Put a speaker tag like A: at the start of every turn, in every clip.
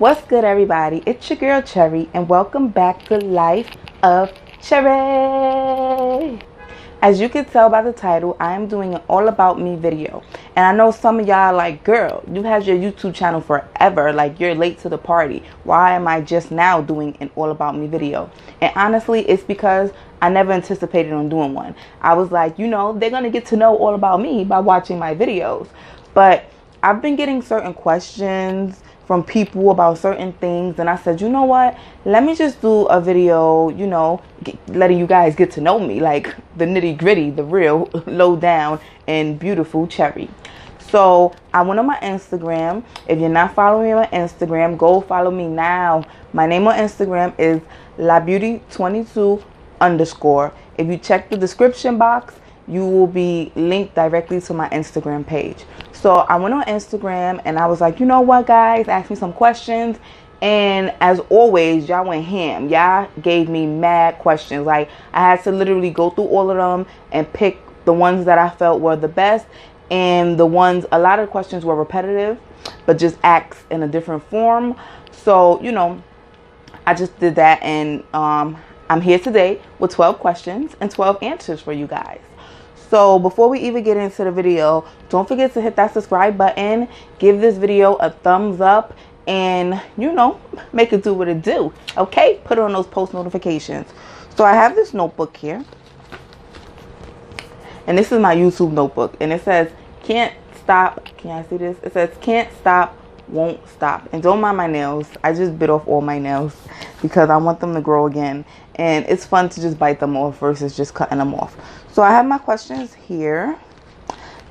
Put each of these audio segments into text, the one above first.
A: What's good, everybody? It's your girl Cherry, and welcome back to Life of Cherry. As you can tell by the title, I am doing an all about me video. And I know some of y'all like, girl, you've had your YouTube channel forever. Like, you're late to the party. Why am I just now doing an all about me video? And honestly, it's because I never anticipated on doing one. I was like, they're going to get to know all about me by watching my videos. But I've been getting certain questions from people about certain things, and I said, you know what, let me just do a video, letting you guys get to know me, like the nitty gritty, the real low down and beautiful Cherry. So I went on my Instagram. If you're not following me on Instagram, go follow me now. My name on Instagram is labeauty22_. If you check the description box, you will be linked directly to my Instagram page. So I went on Instagram and I was like, you know what, guys, ask me some questions. And as always, y'all went ham. Y'all gave me mad questions. Like, I had to literally go through all of them and pick the ones that I felt were the best. And a lot of the questions were repetitive, but just asked in a different form. So, I just did that. And I'm here today with 12 questions and 12 answers for you guys. So before we even get into the video, don't forget to hit that subscribe button, give this video a thumbs up, and, make it do what it do. Okay? Put on those post notifications. So I have this notebook here. And this is my YouTube notebook. And it says, can't stop. Can I see this? It says, can't stop, won't stop. And don't mind my nails. I just bit off all my nails because I want them to grow again. And it's fun to just bite them off versus just cutting them off. So I have my questions here,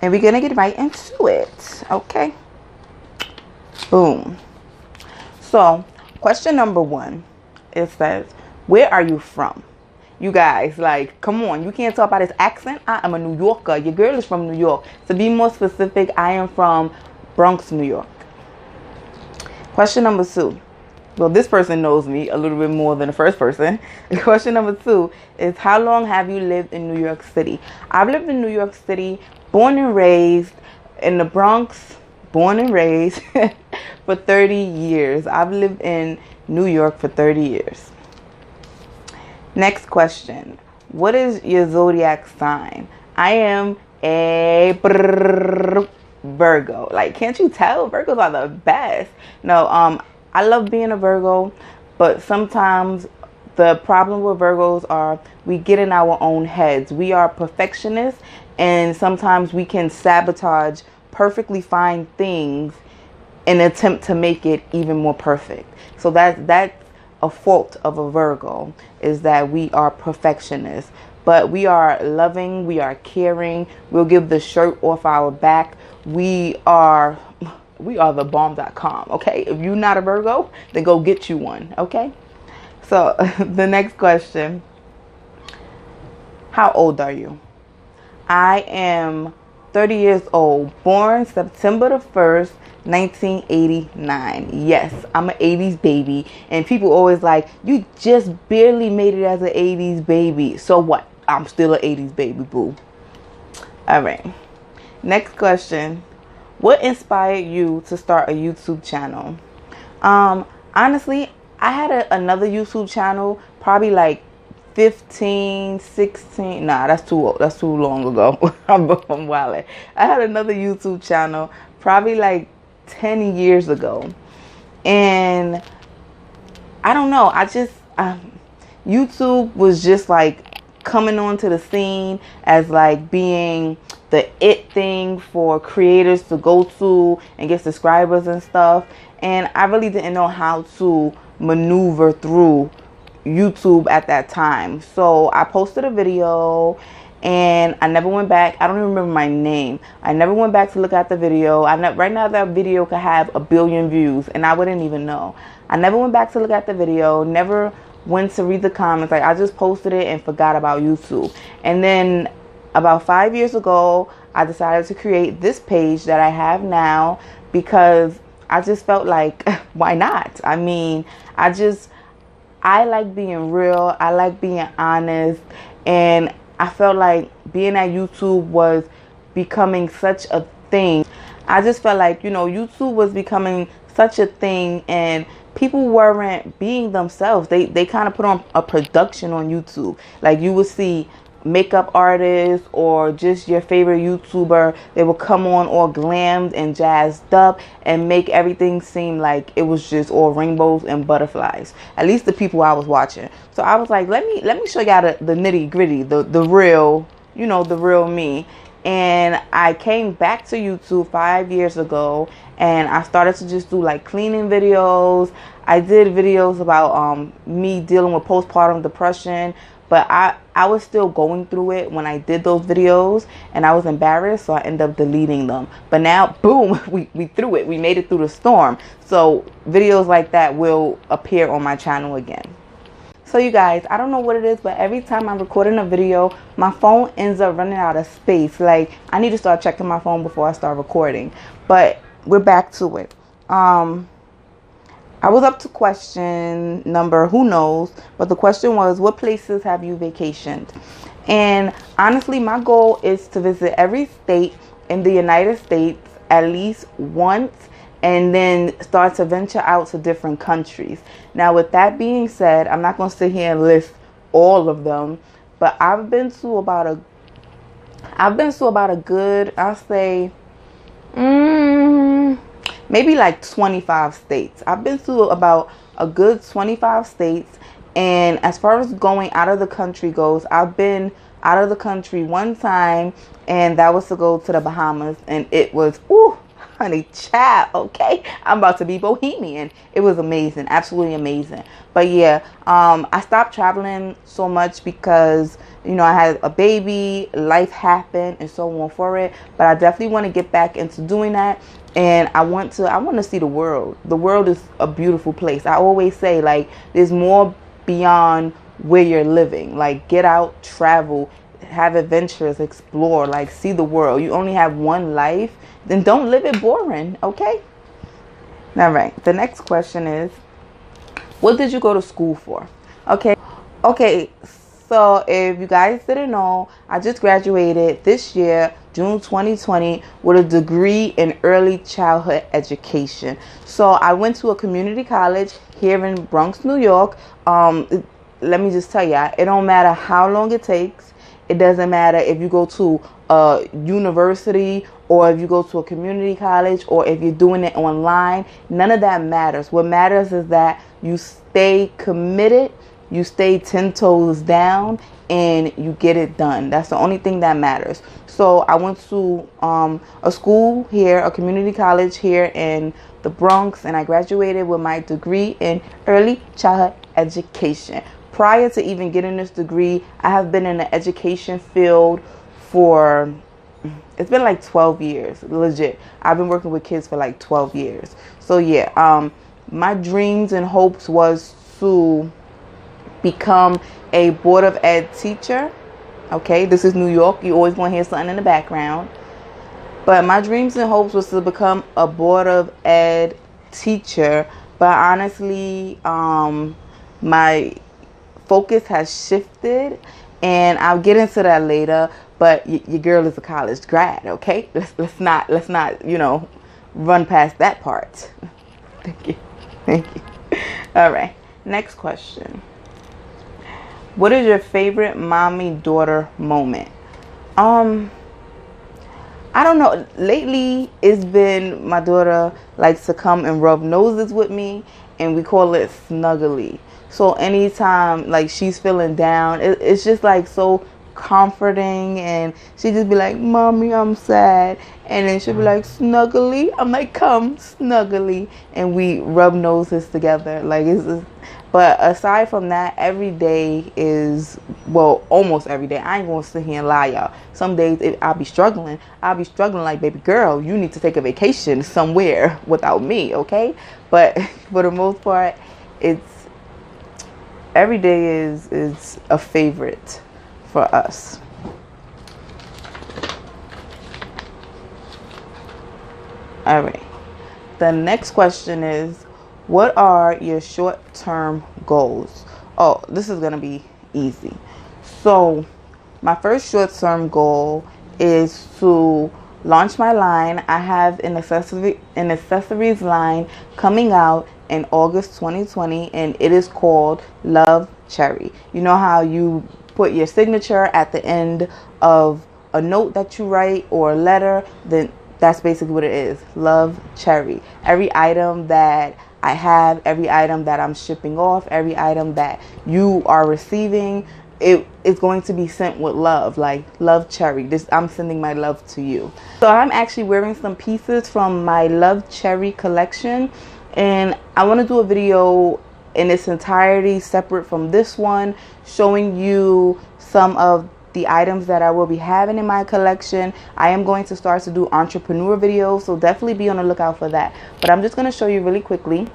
A: and we're going to get right into it. Okay. Boom. So question number 1, it says, where are you from? You guys, like, come on. You can't talk about this accent. I am a New Yorker. Your girl is from New York. To be more specific, I am from Bronx, New York. Question number 2. Well, this person knows me a little bit more than the first person. Question number 2 is, how long have you lived in New York City? I've lived in New York City, born and raised in the Bronx, born and raised for 30 years. I've lived in New York for 30 years. Next question. What is your zodiac sign? I am a Virgo. Like, can't you tell? Virgos are the best. No, I love being a Virgo, but sometimes the problem with Virgos are we get in our own heads. We are perfectionists, and sometimes we can sabotage perfectly fine things in an attempt to make it even more perfect. So that's a fault of a Virgo, is that we are perfectionists. But we are loving, we are caring, we'll give the shirt off our back. We are the bomb.com, okay? If you're not a Virgo, then go get you one, okay? So the next question, how old are you? I am 30 years old, born September the 1st, 1989. Yes, I'm an 80s baby, and people always like, you just barely made it as an 80s baby. So what? I'm still an 80s baby, boo. All right. Next question. What inspired you to start a YouTube channel? Honestly, I had another YouTube channel probably like 15, 16. Nah, that's too old. That's too long ago. I'm wildin'. I had another YouTube channel probably like 10 years ago. And I don't know. YouTube was just like coming onto the scene as like being the it thing for creators to go to and get subscribers and stuff. And I really didn't know how to maneuver through YouTube at that time. So I posted a video and I never went back. I don't even remember my name. I never went back to look at the video. Right now that video could have 1 billion views and I wouldn't even know. I never went back to look at the video, never went to read the comments. Like, I just posted it and forgot about YouTube. And then about 5 years ago, I decided to create this page that I have now because I just felt like, why not? I mean, I like being real. I like being honest. And I felt like being at YouTube was becoming such a thing. I just felt like, YouTube was becoming such a thing, and people weren't being themselves. They kind of put on a production on YouTube. Like you would see makeup artists or just your favorite YouTuber, they would come on all glammed and jazzed up and make everything seem like it was just all rainbows and butterflies. At least the people I was watching. So I was like, let me show y'all the nitty gritty, the real, you know, the real me. And I came back to YouTube 5 years ago, and I started to just do like cleaning videos. I did videos about me dealing with postpartum depression, but I was still going through it when I did those videos, and I was embarrassed, so I ended up deleting them. But now, boom, we through it. We made it through the storm. So videos like that will appear on my channel again. So you guys, I don't know what it is, but every time I'm recording a video, my phone ends up running out of space. Like, I need to start checking my phone before I start recording. But we're back to it. I was up to question number, who knows, but the question was, what places have you vacationed? And honestly, my goal is to visit every state in the United States at least once, and then start to venture out to different countries. Now, with that being said, I'm not going to sit here and list all of them, but I've been to about a good, I'll say, maybe like 25 states. I've been to about a good 25 states. And as far as going out of the country goes, I've been out of the country one time, and that was to go to the Bahamas. And it was, ooh, honey child, okay? I'm about to be bohemian. It was amazing, absolutely amazing. But yeah, I stopped traveling so much because, you know, I had a baby, life happened, and so on for it. But I definitely want to get back into doing that. And I want to see the world. The world is a beautiful place. I always say, like, there's more beyond where you're living. Like, get out, travel, have adventures, explore, like, see the world. You only have one life, then don't live it boring, okay? All right, the next question is, what did you go to school for? Okay, so if you guys didn't know, I just graduated this year, June 2020, with a degree in early childhood education. So I went to a community college here in Bronx, New York. Let me just tell ya, it don't matter how long it takes. It doesn't matter if you go to a university or if you go to a community college or if you're doing it online. None of that matters. What matters is that you stay committed, you stay 10 toes down, and you get it done. That's the only thing that matters. So I went to a school here, a community college here in the Bronx, and I graduated with my degree in early childhood education. Prior to even getting this degree, I have been in the education field for, it's been like 12 years, legit. I've been working with kids for like 12 years. So yeah, my dreams and hopes was to become a Board of Ed teacher. Okay, this is New York. You always want to hear something in the background. But my dreams and hopes was to become a Board of Ed teacher. But honestly, my focus has shifted, and I'll get into that later. But your girl is a college grad, okay? Let's not, you know, run past that part. Thank you. All right, next question. What is your favorite mommy-daughter moment? I don't know. Lately, it's been my daughter likes to come and rub noses with me, and we call it snuggly. So anytime like she's feeling down, it's just like so comforting, and she just be like, "Mommy, I'm sad," and then she'll be like, "Snuggly." I'm like, "Come, snuggly," and we rub noses together. Like it's. But aside from that, every day is, well, almost every day. I ain't gonna sit here and lie, y'all. Some days I'll be struggling. Like, baby girl, you need to take a vacation somewhere without me, okay? But for the most part, it's every day is a favorite for us. All right. The next question is, what are your short-term goals? Oh, this is going to be easy. So, my first short-term goal is to launch my line. I have an accessories line coming out in August 2020, and it is called Love Cherry. You know how you put your signature at the end of a note that you write or a letter? Then that's basically what it is. Love Cherry. Every item that I have, every item that I'm shipping off, every item that you are receiving, it's going to be sent with love, like Love Cherry. I'm sending my love to you. So I'm actually wearing some pieces from my Love Cherry collection, and I want to do a video in its entirety separate from this one, showing you some of the items that I will be having in my collection. I am going to start to do entrepreneur videos, so definitely be on the lookout for that. But I'm just going to show you really quickly.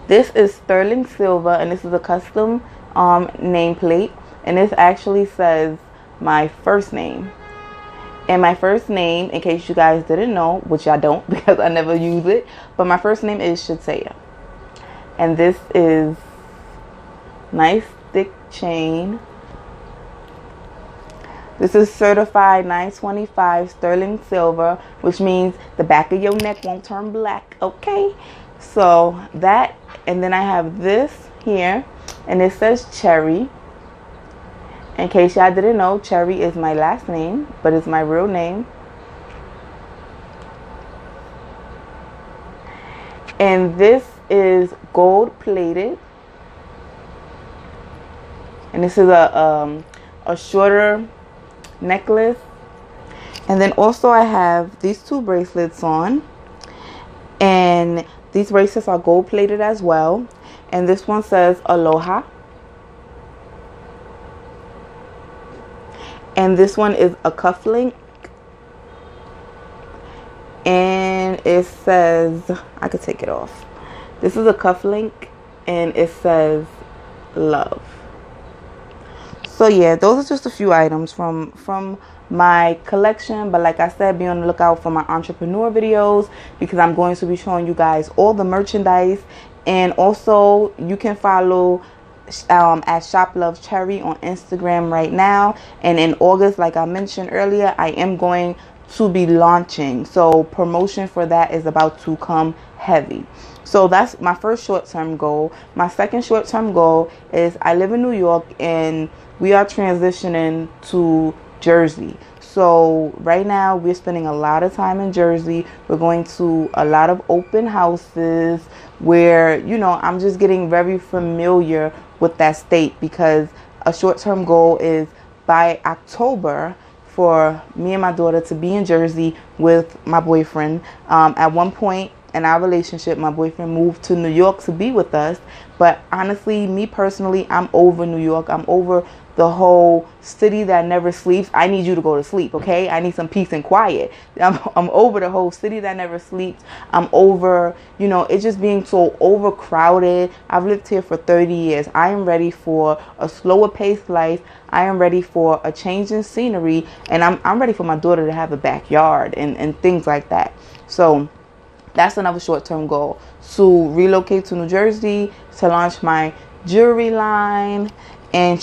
A: This is sterling silver, and this is a custom nameplate, and this actually says my first name. And my first name, in case you guys didn't know, which I don't because I never use it, but my first name is Shatea. And this is nice thick chain. This is certified 925 sterling silver, which means the back of your neck won't turn black, okay? So that, and then I have this here, and it says Cherry. In case y'all didn't know, Cherry is my last name, but it's my real name. And this is gold plated. And this is a shorter necklace. And then also I have these two bracelets on, and these bracelets are gold plated as well, and this one says Aloha, and this one is a cufflink, and it says, I could take it off, this is a cufflink, and it says love. So yeah, those are just a few items from my collection. But like I said, be on the lookout for my entrepreneur videos, because I'm going to be showing you guys all the merchandise. And also you can follow at Shop Love Cherry on Instagram right now. And in August, like I mentioned earlier, I am going to be launching, so promotion for that is about to come heavy. So that's my first short-term goal. My second short-term goal is, I live in New York and we are transitioning to Jersey. So right now we're spending a lot of time in Jersey. We're going to a lot of open houses where, you know, I'm just getting very familiar with that state, because a short-term goal is by October for me and my daughter to be in Jersey with my boyfriend. At one point in our relationship, my boyfriend moved to New York to be with us. But honestly, me personally, I'm over New York. I'm over the whole city that never sleeps. I need you to go to sleep, okay? I need some peace and quiet. I'm over the whole city that never sleeps. I'm over, you know, it's just being so overcrowded. I've lived here for 30 years. I am ready for a slower paced life. I am ready for a change in scenery, and I'm ready for my daughter to have a backyard and things like that. So that's another short-term goal, to relocate to New Jersey, to launch my jewelry line, and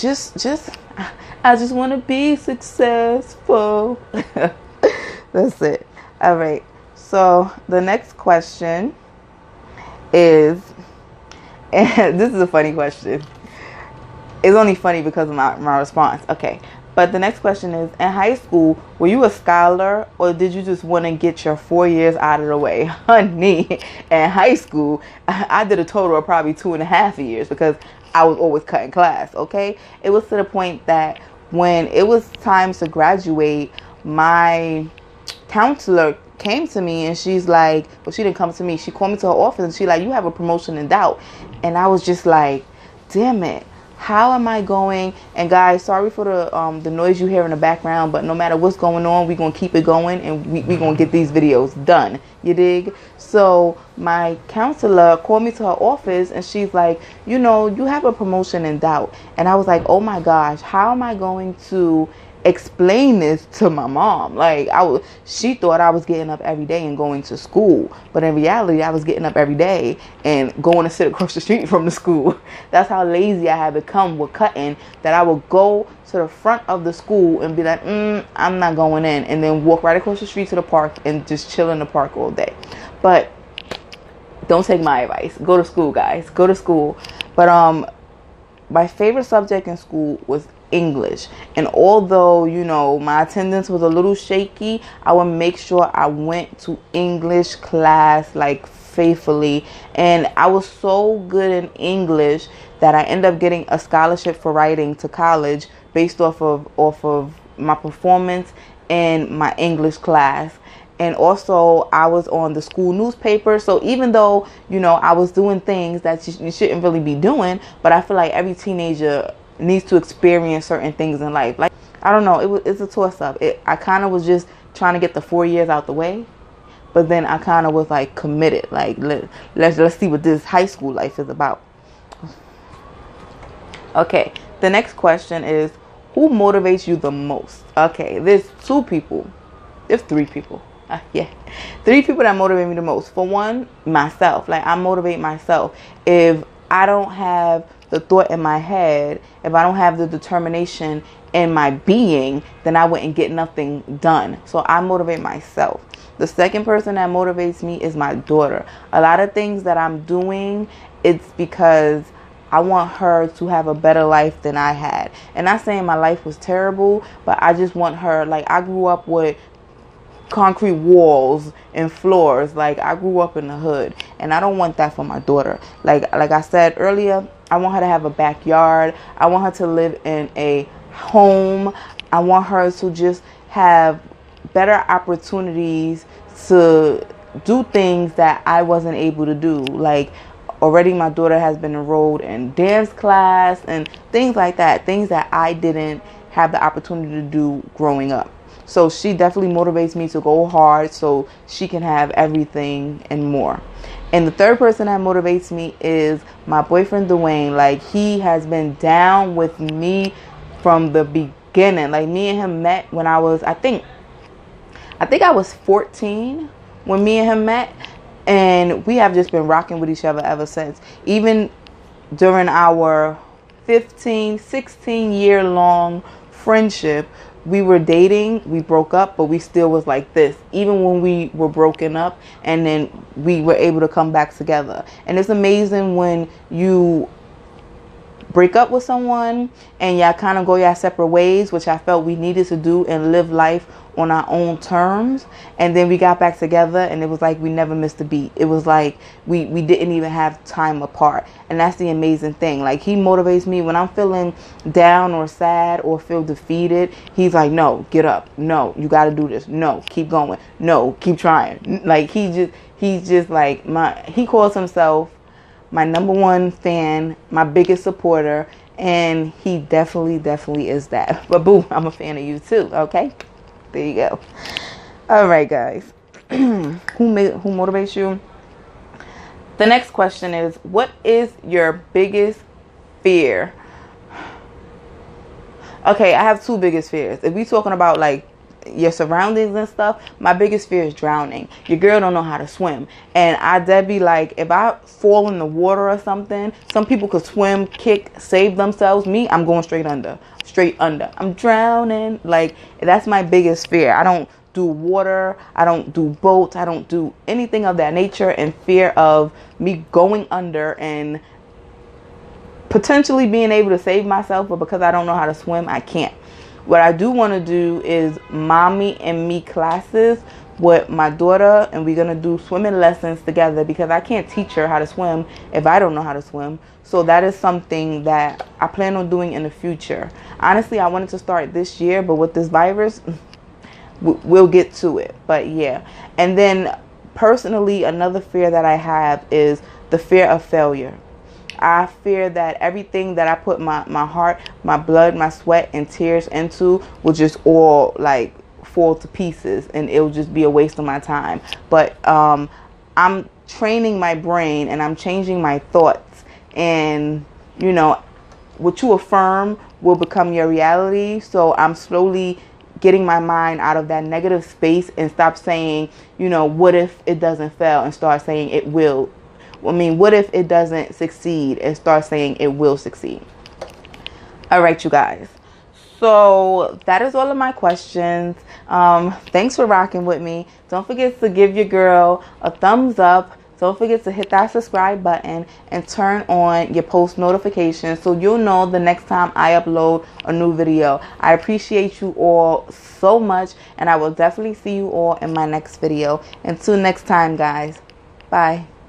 A: I just want to be successful. That's it. All right. So the next question is, and this is a funny question. It's only funny because of my response. Okay. But the next question is, in high school, were you a scholar, or did you just want to get your 4 years out of the way? Honey, in high school, I did a total of probably 2.5 years, because I was always cutting class, okay? It was to the point that when it was time to graduate, my counselor came to me and she's like, well, she didn't come to me. She called me to her office and she's like, you have a promotion in doubt. And I was just like, damn it. How am I going? And guys, sorry for the noise you hear in the background, but no matter what's going on, we're going to keep it going, and we're going to get these videos done. You dig? So my counselor called me to her office and she's like, you know, you have a promotion in doubt. And I was like, oh my gosh, how am I going to explain this to my mom? Like, she thought I was getting up every day and going to school, but in reality I was getting up every day and going to sit across the street from the school. That's how lazy I had become with cutting, that I would go to the front of the school and be like, I'm not going in, and then walk right across the street to the park and just chill in the park all day. But Don't take my advice. Go to school, guys. Go to school. But my favorite subject in school was English. And although, you know, my attendance was a little shaky, I would make sure I went to English class like faithfully. And I was so good in English that I ended up getting a scholarship for writing to college based off of my performance in my English class. And also, I was on the school newspaper. So even though, you know, I was doing things that you shouldn't really be doing, but I feel like every teenager needs to experience certain things in life. Like, I don't know, it's a toss-up. I kind of was just trying to get the 4 years out the way, but then I kind of was like committed. Like, let's see what this high school life is about. Okay, the next question is, who motivates you the most? Okay, there's two people. There's three people. Yeah, 3 people that motivate me the most. For one, myself. Like, I motivate myself. If I don't have the thought in my head, if I don't have the determination in my being, then I wouldn't get nothing done. So I motivate myself. The second person that motivates me is my daughter. A lot of things that I'm doing, it's because I want her to have a better life than I had. And not saying my life was terrible, but I just want her, like, I grew up with concrete walls and floors. Like, I grew up in the hood, and I don't want that for my daughter. Like I said earlier, I want her to have a backyard. I want her to live in a home. I want her to just have better opportunities to do things that I wasn't able to do. Like, already my daughter has been enrolled in dance class and things like that, things that I didn't have the opportunity to do growing up. So she definitely motivates me to go hard so she can have everything and more. And the third person that motivates me is my boyfriend, Dwayne. Like, he has been down with me from the beginning. Like, me and him met when I was, I think I was 14 when me and him met. And we have just been rocking with each other ever since. Even during our 15, 16 year long friendship, we were dating, we broke up, but we still was like this, even when we were broken up, and then we were able to come back together. And it's amazing when you break up with someone and y'all kind of go your separate ways, which I felt we needed to do and live life on our own terms. And then we got back together, and it was like we never missed a beat. It was like we didn't even have time apart. And that's the amazing thing. Like, he motivates me when I'm feeling down or sad or feel defeated. He's like, no, get up. No, you got to do this. No, keep going. No, keep trying. Like, he's just like he calls himself my #1 fan, my biggest supporter, and he definitely is that. But boo, I'm a fan of you too, okay? There you go. All right, guys. Who motivates you? The next question is, what is your biggest fear? Okay, I have 2 biggest fears. If we talking about like your surroundings and stuff, my biggest fear is drowning. Your girl don't know how to swim, and I'd be like, if I fall in the water or something, some people could swim, kick, save themselves. Me, I'm going straight under. I'm drowning. Like, that's my biggest fear. I don't do water, I don't do boats, I don't do anything of that nature, in fear of me going under and potentially being able to save myself, but because I don't know how to swim, I can't. What I do want to do is mommy and me classes with my daughter, and we're going to do swimming lessons together, because I can't teach her how to swim if I don't know how to swim. So that is something that I plan on doing in the future. Honestly, I wanted to start this year, but with this virus, we'll get to it. But yeah. And then personally, another fear that I have is the fear of failure. I fear that everything that I put my heart, my blood, my sweat, and tears into will just all like fall to pieces, and it'll just be a waste of my time. But I'm training my brain, and I'm changing my thoughts, and you know, what you affirm will become your reality. So I'm slowly getting my mind out of that negative space and stop saying, you know, what if it doesn't fail, and start saying it will. I mean, what if it doesn't succeed, and start saying it will succeed. All right, you guys. So that is all of my questions. Thanks for rocking with me. Don't forget to give your girl a thumbs up, Don't forget to hit that subscribe button and turn on your post notifications so you'll know the next time I upload a new video. I appreciate you all so much, and I will definitely see you all in my next video. Until next time, guys. Bye.